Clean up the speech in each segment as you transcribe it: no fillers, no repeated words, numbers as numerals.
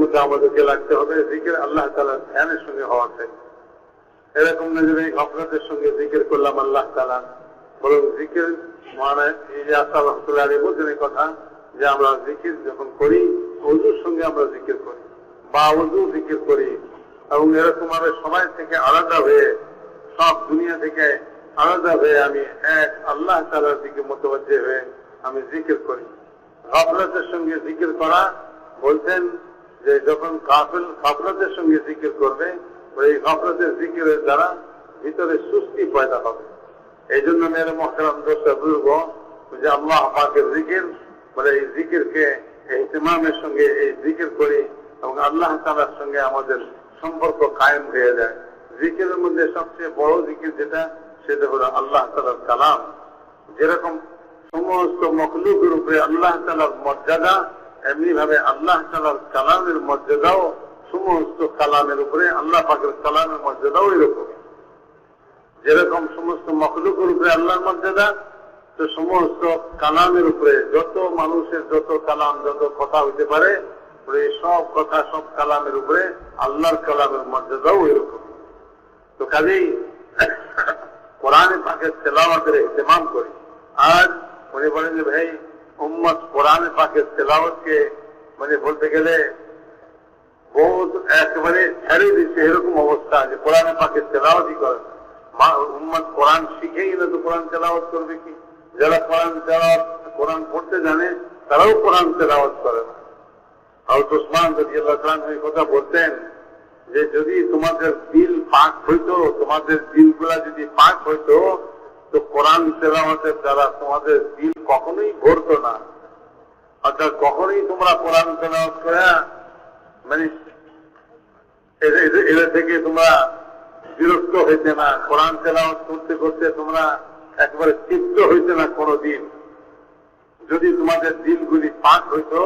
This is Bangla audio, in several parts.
মধ্যে আমাদেরকে লাগতে হবে। জিকির আল্লাহ তাআলার ধ্যানের সঙ্গে হওয়া চাই। এরকম না যে এই গফলতের সঙ্গে জিকির করলাম আল্লাহ তাআলা, বরং জিকির মানে এই যে আসাদ রহমতুল্লাহ আলাইহি বলছেন এই কথা যে আমরা জিকির যখন করি ওযুর সঙ্গে আমরা জিকির করি বা ওযু জিকির করি, এবং এরকম ভাবে সবাই থেকে আলাদা হয়ে, সব দুনিয়া থেকে আলাদা হয়ে আমি এক আল্লাহ তাআলার দিকে মুতাওয়াজ্জিহ হয়ে আমি জিকির করি। গাফলতের সঙ্গে জিকির করা বলছেন যে যখন গাফলতের সঙ্গে জিকির করবে ওই গাফলতের জিকিরের দ্বারা ভিতরে সুস্তি পয়দা হবে। এই জন্য মেরে মুহতারাম দোস্ত বুজুর্গ যে আল্লাহ পাকের জিকির বলে এই জিকিরকে ইহতিমামের সঙ্গে এই জিকির করি এবং আল্লাহ তাআলার সঙ্গে আমাদের সম্পর্ক কায়েম হয়ে যায়। জিকিরের মধ্যে সবচেয়ে বড় জিকির যেটা সেটা হলো আল্লাহ তাআলার কালাম। যেরকম সমস্ত মখলুকের উপরে আল্লাহ তাআলার মর্যাদা, এমনি ভাবে আল্লাহ তাআলার কালামের মর্যাদাও সমস্ত কালামের উপরে আল্লাহ পাকের কালামের মর্যাদাও এরকম। যেরকম সমস্ত মখলুকের উপরে আল্লাহর মর্যাদা, তো সমস্ত কালামের উপরে যত মানুষের যত কালাম যত কথা হইতে পারে এই সব কথা সব কালামের উপরে আল্লাহর কালামের মর্যাদাও এরকম। তো কাজেই কোরআনে পাকের তেলাওয়াতের ইহতিমাম করি। আজ উনি বলেন যে ভাই উম্মত কোরআনে পাকের তেলাওয়াতকে মানে বলতে গেলে বহুত একেবারে ছেড়ে দিচ্ছে, এরকম অবস্থা যে কোরআনে পাকের তেলাওয়াতই করে। উম্মত কোরআন শিখেই না তো কোরআন তেলাওয়াত করবে কি? যারা কোরআন পড়তে জানে তারাও কোরআন তেলাওয়াত করে না। হযরত ওসমান রাদিয়াল্লাহু তাআলা এই কথা বলতেন যে যদি তোমাদের দিল পাক হইতো, তোমাদের দিলগুলা যদি পাক হইতো তো কোরআন তেলাওয়াতের দ্বারা তোমাদের দিল কখনোই ভরতো না। অর্থাৎ কখনোই তোমরা কোরআন তেলাওয়াত করে মানে এদের থেকে তোমরা বিরক্ত হইতে না। কোরআন তেলাওয়াত করতে করতে তোমরা একবারে তৃপ্ত হইতে না কোনদিন। যদি তোমাদের দিলগুলি পাক হইতো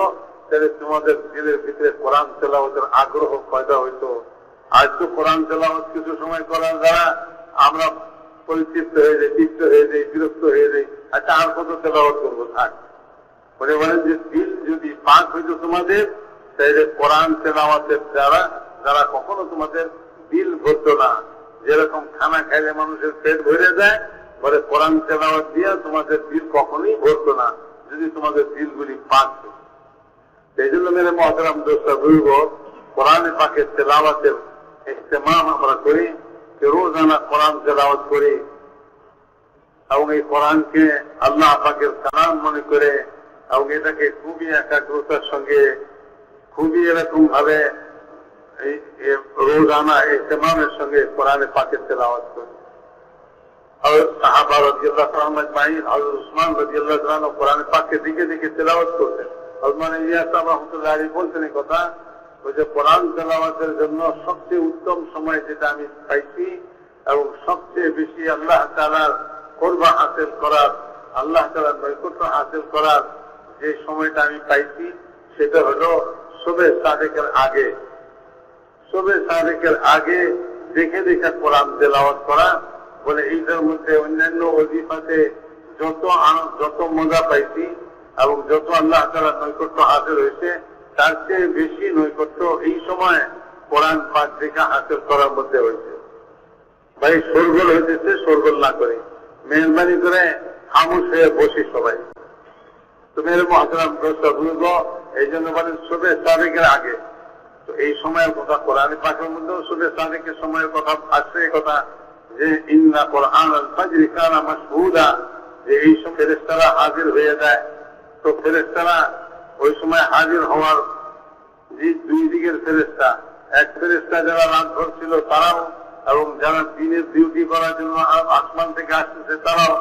তাহলে তোমাদের দিলের ভিতরে কোরআন তেলাওয়াতের আগ্রহ পয়দা হইতো। আজ তো কোরআন তেলাওয়াত কিছু সময় করার দ্বারা আমরা পরিতৃপ্ত হয়ে যাই, তৃপ্ত হয়ে যাই, বিরক্ত হয়ে যাই। আচ্ছা আর কত তেলাওয়াত করবো থাক। বলেন যে দিল যদি পাক হইতো তোমাদের তাহলে কোরআন তেলাওয়াতের দ্বারা কখনো তোমাদের দিল ভরতো না। যেরকম খানা খাইলে মানুষের পেট ভরে যায়, বলে কোরআন তেলাওয়াত দিয়ে তোমাদের দিল কখনোই ভরতো না যদি তোমাদের দিলগুলি পাক হতো। এই জন্য মেরে মুহতারাম দোস্ত বুজুর্গ কোরআনে পাকের তেলাওয়াতের ইহতিমাম আমরা করি, রোজানা কোরআন তেলাওয়াত করি এবং এই কোরআনকে আল্লাহ পাকের কালাম মনে করে এবং এটাকে খুবই একাগ্রতার সঙ্গে খুবই এরকম ভাবে রোজানা ইহতিমামের সঙ্গে কোরআনে পাকের তেলাওয়াত করি। হযরত সাহাবা রাদিয়াল্লাহু তাআলা আজমাইন, হযরত উসমান রাদিয়াল্লাহু তাআলা কোরআনে পাককে দিকে দিকে তেলাওয়াত করতেন। হযরত ইলিয়াস রাহমাতুল্লাহি আলাইহি বলতেন এই কথা, ওই যে কোরআন তেলাওয়াতের জন্য সবচেয়ে উত্তম সময় যেটা আমি পাইছি এবং সবচেয়ে বেশি আল্লাহ তাআলার কুরবা হাসিল করার, আল্লাহ তাআলার নৈকট্য হাসিল করার যে সময়টা আমি পাইছি সেটা হলো সুবহে সাদেকের আগে। সুবহে সাদেকের আগে দেখে দেখে কোরআন তেলাওয়াত করা, বলে এইটার মধ্যে অন্যান্য ওজিফাতে যত মজা পাইছি এবং যত আল্লাহ তাআলার নৈকট্য হাসিল হয়েছে তার চেয়ে বেশি নৈকট্য এই সময় কোরআন পাক দেখা হাসিল করার মধ্যে হয়েছে। ভাই শোরগোল হইতেছে, শোরগোল না করে মেহরবানি করে খামোশ হয়ে বসি সবাই। তো মেরে মুহতারাম দোস্ত বুজুর্গ এই জন্য বলেন সুবহে সাদেকের আগে। তো এই সময়ের কথা কোরআনে পাকের মধ্যেও সুবহে সাদেকের সময়ের কথা আসছে, এই কথা যে ইন্না কোরআন আল ফাজরি কানা মাশহুদা, যে এই সময় ফেরেশতারা হাজির হয়ে যায়। তো ফেরেশতারা ওই সময় হাজির হওয়ার যে দুই দিকের ফেরেশতা, এক ফেরেশতা যারা রাতভর ছিল তারাও এবং যারা দিনের ডিউটি করার জন্য আসমান থেকে আসতেছে তারাও,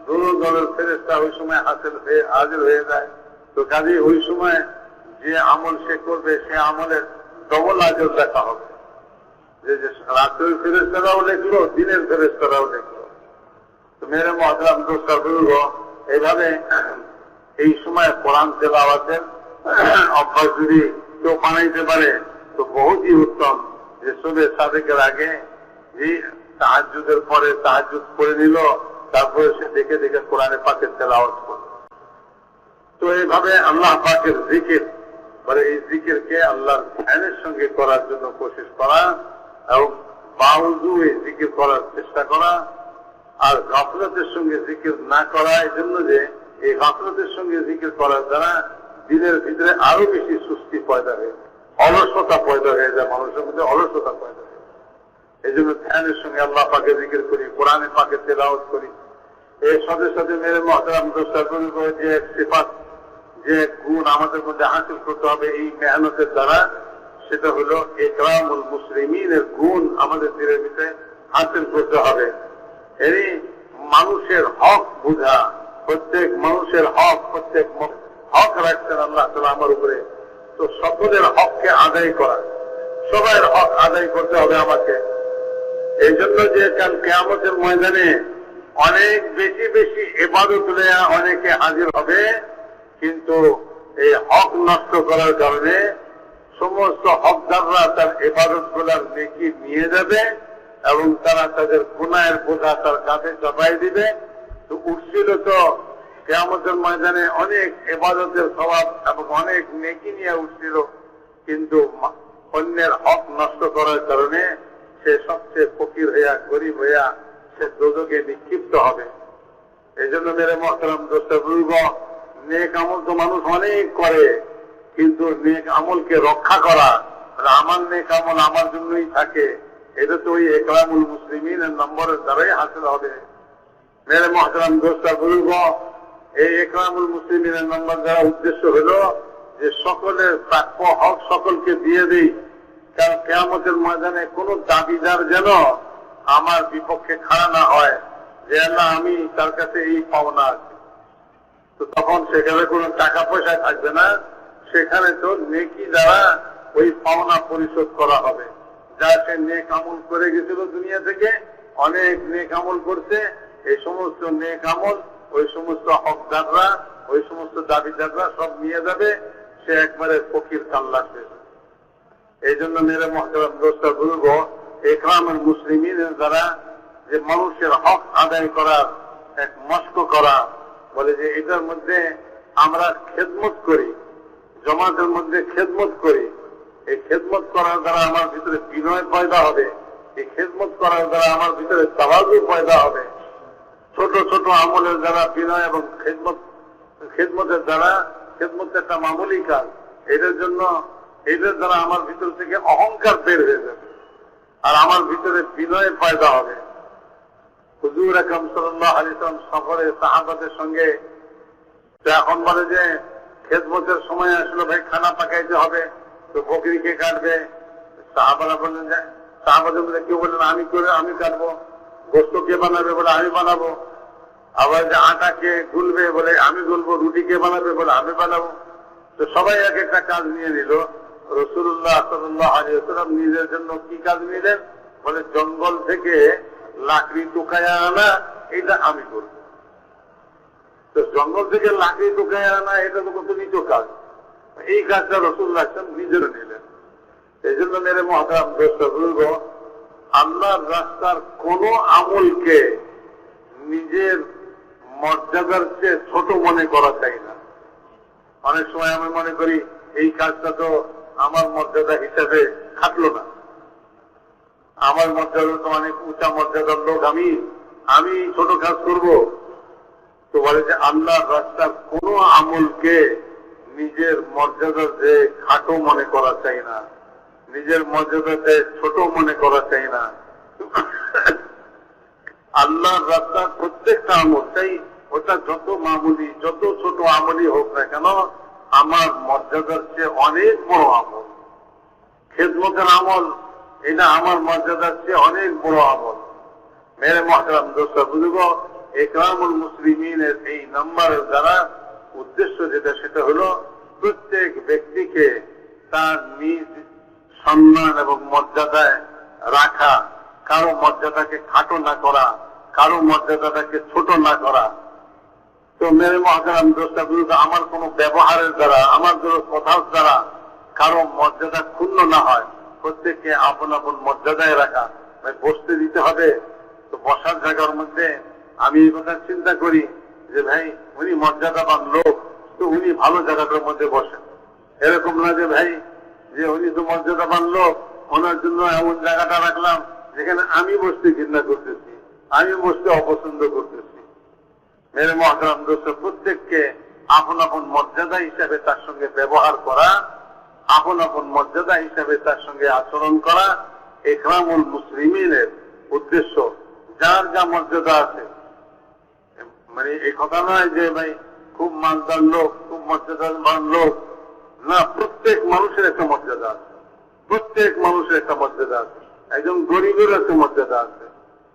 দোনো দলের ফেরেশতা ওই সময় হাজির হয়ে যায়। তো কাজে ওই সময় যে আমল সে করবে সে আমলের ডবল আজর লেখা হবে। যে রাতের ফেরেশতারাও লেখলো, দিনের ফেরেশতারাও লেখলো। তো মেরে মুহতারাম দোস্ত বুজুর্গ এইভাবে এই সময় কোরআন তেলাওয়াতের অভ্যাস যদি কেউ বানাইতে পারে তো বহুতই উত্তম। যে সুবহে সাদেকের আগে যে তাহাজ্জুদের পরে তাহাজ্জুদ করে নিল, তারপরে সে দেখে দেখে কোরআনে পাকের তেলাওয়াত করল। তো এইভাবে আল্লাহ পাকের জিকির, মানে এই জিকিরকে আল্লাহর ধ্যানের সঙ্গে করার জন্য কোশিশ করা এবং বাউজুয়ে জিকির করার চেষ্টা করা, আর গাফলতের সঙ্গে জিকির না করা, এই জন্য যে এই গাফলতের সঙ্গে জিকির করার দ্বারা দিনের ভিতরে আরো বেশি সুস্থি পয়দা হয়ে যায়, অলসতা পয়দা হয়ে যায়, মানুষের মধ্যে অলসতা পয়দা হয়ে যায়। এই জন্য ধ্যানের সঙ্গে আল্লাহ পাকে জিকির করি, কোরআনে পাকে তেলাওয়াত করি। এর সাথে সাথে মেরে মহতারাম দোস্তাগুলি করে যে সিফাত, যে গুণ আমাদের মধ্যে হাসিল করতে হবে এই মেহনতের দ্বারা, সেটা হলো ইকরামুল মুসলিমিনের গুণ আমাদের দিনের ভিতরে হাসিল করতে হবে। এই মানুষের হক বুঝা, প্রত্যেক মানুষের হক, প্রত্যেক হক রাখছেন আল্লাহ তাআলা আমার উপরে, তো সকলের হককে আদায় করা, সবার হক আদায় করতে হবে আমাকে। এই জন্য যে কাল কিয়ামতের ময়দানে অনেক বেশি বেশি ইবাদত লইয়া অনেকে হাজির হবে, কিন্তু এই হক নষ্ট করার কারণে সমস্ত হকদাররা তার ইবাদত গুলার নেকি নিয়ে যাবে এবং তারা তাদের গুনাহের বোঝা তার কাঁধে চাপাই দিবে। তো উঠছিল তো কিয়ামতের ময়দানে অনেক ইবাদতের সওয়াব এবং অনেক নেকি নিয়ে উঠছিল, কিন্তু অন্যের হক নষ্ট করার কারণে সে সবচেয়ে ফকির হইয়া, গরিব হইয়া সে দোজখে নিক্ষিপ্ত হবে। এই জন্য মেরে মহতারাম দোস্ত, নেক আমল তো মানুষ অনেক করে, কিন্তু নেক আমলকে রক্ষা করা, আমার নেক আমল আমার জন্যই থাকে, এটা তো ওই ইকরামুল মুসলিমিনের নম্বরের দ্বারাই হাসিল হবে। মেরে মহতারাম দোস্ত, এই ইকরামুল মুসলিমিনের নম্বর দ্বারা উদ্দেশ্য হলো যে সকলের প্রাপ্য হক সকলকে দিয়ে দিই, কারণ কিয়ামতের ময়দানে কোন দাবিদার যেন আমার বিপক্ষে খাড়া না হয় যে আল্লাহ আমি তার কাছে এই পাওনা আছে। তো তখন সেখানে কোনো টাকা পয়সা থাকবে না, সেখানে তো নেকি দ্বারা ওই পাওনা পরিশোধ করা হবে। যা সে নেক আমল করে গেছিল দুনিয়া থেকে, অনেক নেক আমল করছে, এই সমস্ত নেক আমল ওই সমস্ত হকদাররা, ওই সমস্ত দাবিদাররা সব নিয়ে যাবে, সে একবারে ফকির কাল্লা শেষ। এই জন্য মেরে মহতারাম দোস্ত বলব, ইকরামুল মুসলিমিনের দ্বারা যে মানুষের হক আদায় করার এক মস্ক করা, বলে যে এটার মধ্যে আমরা খেদমত করি, জমাতের মধ্যে খেদমত করি, এই খেদমত করার দ্বারা আমার ভিতরে বিনয় পয়দা হবে, এই খেদমত করার দ্বারা আমার ভিতরে তাওয়াজু পয়দা হবে। ছোট ছোট আমলের দ্বারা বিনয় এবং খেদমতের দ্বারা, খেদমত একটা মামুলি কাজ, এটার জন্য এটার দ্বারা আমার ভিতর থেকে অহংকার বের হয়ে যাবে আর আমার ভিতরে বিনয় পয়দা হবে। হুজুর আকরাম সাল্লাল্লাহু আলাইহি ওয়াসাল্লাম সফরে সাহাবাদের সঙ্গে এখন বলে যে খেদমতের সময় আসলে ভাই খানা পাকাইতে হবে, তো বকরিকে কাটবে। সাহাবারা বললেন যে, সাহাবাদের মধ্যে কেউ বললেন আমি কাটবো, গোস্ত কে বানাবে বলে আমি বানাবো, আবার যে আটা কে গুলবে বলে আমি গুলবো, রুটি কে বানাবে বলে আমি বানাবো। তো সবাই এক একটা কাজ নিয়ে নিল। রাসূলুল্লাহ সাল্লাল্লাহু আলাইহি ওয়াসাল্লাম নিজের জন্য কি কাজ নিলেন? বলে জঙ্গল থেকে লাকড়ি টুকায়া আনা, এটা আমি করব। তো জঙ্গল থেকে লাকড়ি টুকায়া আনা, এটা তো কত নিজ কাজ, এই কাজটা রাসূলুল্লাহ নিজেরও নিলেন। এই জন্য মেরে মহতারাম দোস্ত বলবো, আল্লাহর রাস্তার কোন আমলকে নিজের মর্যাদার চেয়ে ছোট মনে করা চাই না। অনেক সময় আমি মনে করি এই কাজটা তো আমার মর্যাদা হিসাবে খাটলো না, আমার মর্যাদা তো অনেক উঁচা মর্যাদার লোক, আমি ছোট কাজ করব। তো বলে যে আল্লাহর রাস্তার কোন আমলকে নিজের মর্যাদার যে খাটো মনে করা চাই না, নিজের মর্যাদাতে ছোট মনে করা চাই না। আল্লাহর রাস্তার প্রত্যেকটা আমল চাই, ওটা যত মামুলি, যত ছোট আমলই হোক না কেন, আমার মর্যাদার চেয়ে অনেক বড় আমল। খেদমতের আমল, এটা আমার মর্যাদার চেয়ে অনেক বড় আমল। মেরে মহতারাম দোস্ত বুঝব, ইকরামুল মুসলিমিনের এই নাম্বারের দ্বারা উদ্দেশ্য যেটা, সেটা হলো প্রত্যেক ব্যক্তিকে তার নিজ সম্মান এবং মর্যাদায় রাখা, কারো মর্যাদাকে খাটো না করা, কারো মর্যাদাটাকে ছোট না করা। তো মেরে মহতারাম দোস্ত বুঝব, আমার কোনো ব্যবহারের দ্বারা, আমার কথার দ্বারা কারো মর্যাদা ক্ষুণ্ণ না হয়, প্রত্যেককে আপন আপন মর্যাদায় রাখা। বসতে দিতে হবে, তো বসার জায়গার মধ্যে আমি এই কথা চিন্তা করি যে ভাই উনি মর্যাদাবান লোক, তো উনি ভালো জায়গাটার মধ্যে বসেন। এরকম না যে ভাই যে উনি তো মর্যাদাবান লোক, ওনার জন্য এমন জায়গাটা রাখলাম যেখানে আমি বসতে ঘৃণা করতেছি, আমি বসতে অপছন্দ করতেছি। মেরে মহতারাম দোস্ত, প্রত্যেককে আপন আপন মর্যাদা হিসাবে তার সঙ্গে ব্যবহার করা, আপন আপন মর্যাদা হিসাবে তার সঙ্গে আচরণ করা ইকরামুল মুসলিমিনের উদ্দেশ্য। যার যা মর্যাদা আছে, মানে এই কথা নয় যে ভাই খুব মানদার লোক, খুব মর্যাদাবান লোক, না, প্রত্যেক মানুষের একটা মর্যাদা আছে, প্রত্যেক মানুষের একটা মর্যাদা আছে। একজন গরিবের একটা মর্যাদা আছে,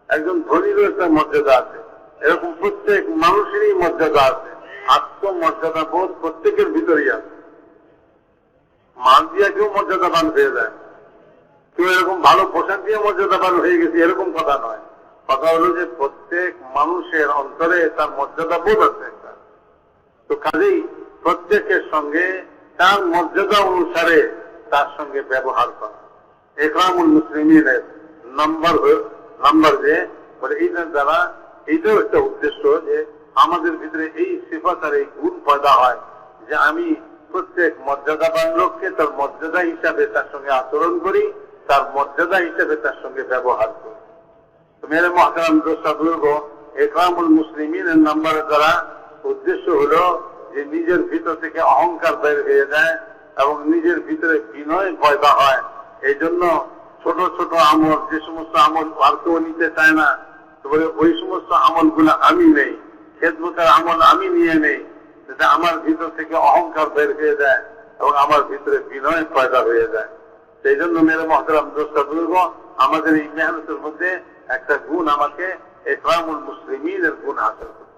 একজন ধনীরও একটা মর্যাদা আছে, এরকম প্রত্যেক মানুষেরই মর্যাদা আছে। আত্মমর্যাদা বোধ প্রত্যেকের ভিতরেই আছে। মান দিয়া কেউ মর্যাদাবান হয়ে যায়, কেউ এরকম ভালো পোশাক দিয়ে মর্যাদাবান হয়ে গেছে এরকম কথা নয়। কথা হলো যে প্রত্যেক মানুষের অন্তরে তার মর্যাদা বোধ আছে একটা। তো কাজেই প্রত্যেকের সঙ্গে তার মর্যাদা অনুসারে তার সঙ্গে ব্যবহার করা ইকরামুল মুসলিমিনের নাম্বার যে বলে এইটার দ্বারা এইটাও একটা উদ্দেশ্য যে আমাদের ভিতরে এই সিফাত আর এই গুণ পয়দা হয় যে আমি প্রত্যেক মর্যাদাবান লোককে তার মর্যাদা হিসাবে তার সঙ্গে আচরণ করি, তার মর্যাদা হিসাবে তার সঙ্গে ব্যবহার করি। তো মেরে মহতারাম দোস্তা বুজুর্গ, ইকরামুল মুসলিমিনের নাম্বারের দ্বারা উদ্দেশ্য হলো যে নিজের ভিতর থেকে অহংকার বের হয়ে যায় এবং নিজের ভিতরে বিনয় পয়দা হয়। এই জন্য ছোট ছোট আমল, যে সমস্ত আমল আর কেউ নিতে চায় না, তারপরে ওই সমস্ত আমলগুলো আমি নেই, খেদমতের আমল আমি নিয়ে নেই, যাতে আমার ভিতর থেকে অহংকার বের হয়ে যায় এবং আমার ভিতরে বিনয় পয়দা হয়ে যায়। সেই জন্য মেরে মহতারাম দোস্তা বুজুর্গ, আমাদের এই মেহনতের মধ্যে একটা গুণ আমাকে ইকরামুল মুসলিমিনের গুণ হাসিল করতে